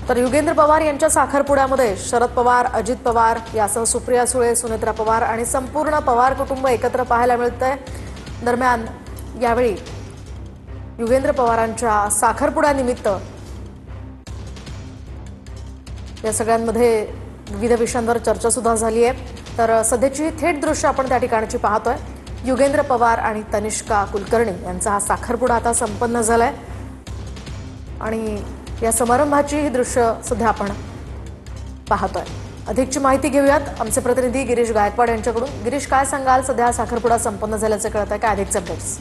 तर युगेंद्र पवार यांच्या साखरपुड्यामध्ये शरद पवार, अजित पवार यासह सुप्रिया सुळे, सुनेत्रा पवार आणि संपूर्ण पवार कुटुंब एकत्र पाहायला मिळतंय। दरम्यान यावेळी युगेंद्र पवारांच्या साखरपुड्यानिमित्त या सगळ्यांमध्ये विविध विषयांवर चर्चा सुद्धा झाली आहे। तर सध्याची थेट दृश्य आपण त्या ठिकाणची पाहतोय। युगेंद्र पवार आणि तनिष्का कुलकर्णी यांचा हा साखरपुडा आता संपन्न झालाय आणि या समारंभाची ही दृश्य सध्या आपण पाहतोय। अधिकची माहिती घेऊयात आमचे प्रतिनिधी गिरीश गायकवाड यांच्याकडून। गिरीश, काय सांगाल? सध्या साखरपुडा संपन्न झाल्याचं कळतंय, काय अधिकचे अपडेट्स?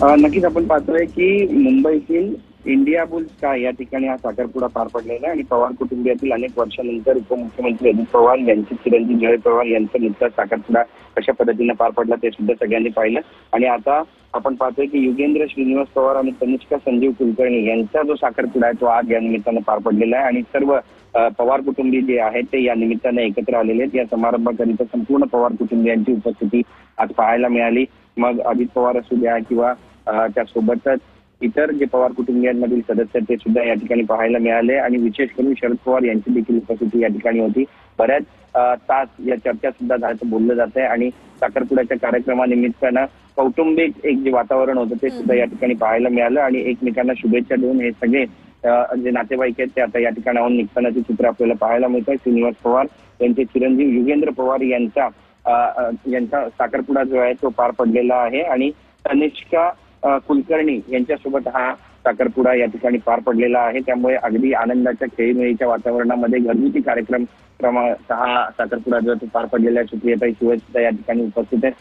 नक्कीच आपण पाहतोय की मुंबईतील इंडिया बुल्स काय या ठिकाणी हा साखरपुडा पार पडलेला आहे आणि पवार कुटुंबियातील अनेक वर्षानंतर उपमुख्यमंत्री अजित पवार यांचे चिरंजीव जय पवार यांचा नुकताच साखरपुडा कशा पद्धतीने पार पडला ते सुद्धा सगळ्यांनी पाहिलं। आणि आता आपण पाहतोय की युगेंद्र श्रीनिवास पवार आणि तनिष्का संजीव कुलकर्णी यांचा जो साखरपुडा आहे तो आज या निमित्तानं पार पडलेला आहे आणि सर्व पवार कुटुंबीय जे आहेत ते या निमित्ताने एकत्र आलेले आहेत। या समारंभाकरिता संपूर्ण पवार कुटुंबियांची उपस्थिती आज पाहायला मिळाली। मग अजित पवार असू द्या किंवा त्यासोबतच इतर जे पवार कुटुंबियांमधील सदस्य ते सुद्धा या ठिकाणी पाहायला मिळाले आणि विशेष करून शरद पवार यांची देखील उपस्थिती या ठिकाणी होती। बऱ्याच तास या चर्चा सुद्धा झाल्याचं बोललं जात आहे आणि साखरपुड्याच्या कार्यक्रमानिमित्तानं कौटुंबिक एक जे वातावरण होतं ते सुद्धा या ठिकाणी पाहायला मिळालं आणि एकमेकांना शुभेच्छा देऊन हे सगळे जे नातेवाईक आहेत ते आता या ठिकाणाहून निघतानाचे चित्र आपल्याला पाहायला मिळत आहे। श्रीनिवास पवार यांचे चिरंजीव युगेंद्र पवार यांचा साखरपुडा जो आहे तो पार पडलेला आहे आणि तनिष्का कुलकर्णी यांच्यासोबत हा साखरपुडा या ठिकाणी पार पडलेला आहे। त्यामुळे अगदी आनंदाच्या खेळीमेळीच्या वातावरणामध्ये घरगुती कार्यक्रम हा साखरपुडा जो तो पार पडलेला आहे। सुप्रियाताई सुळे सुद्धा या ठिकाणी उपस्थित आहे।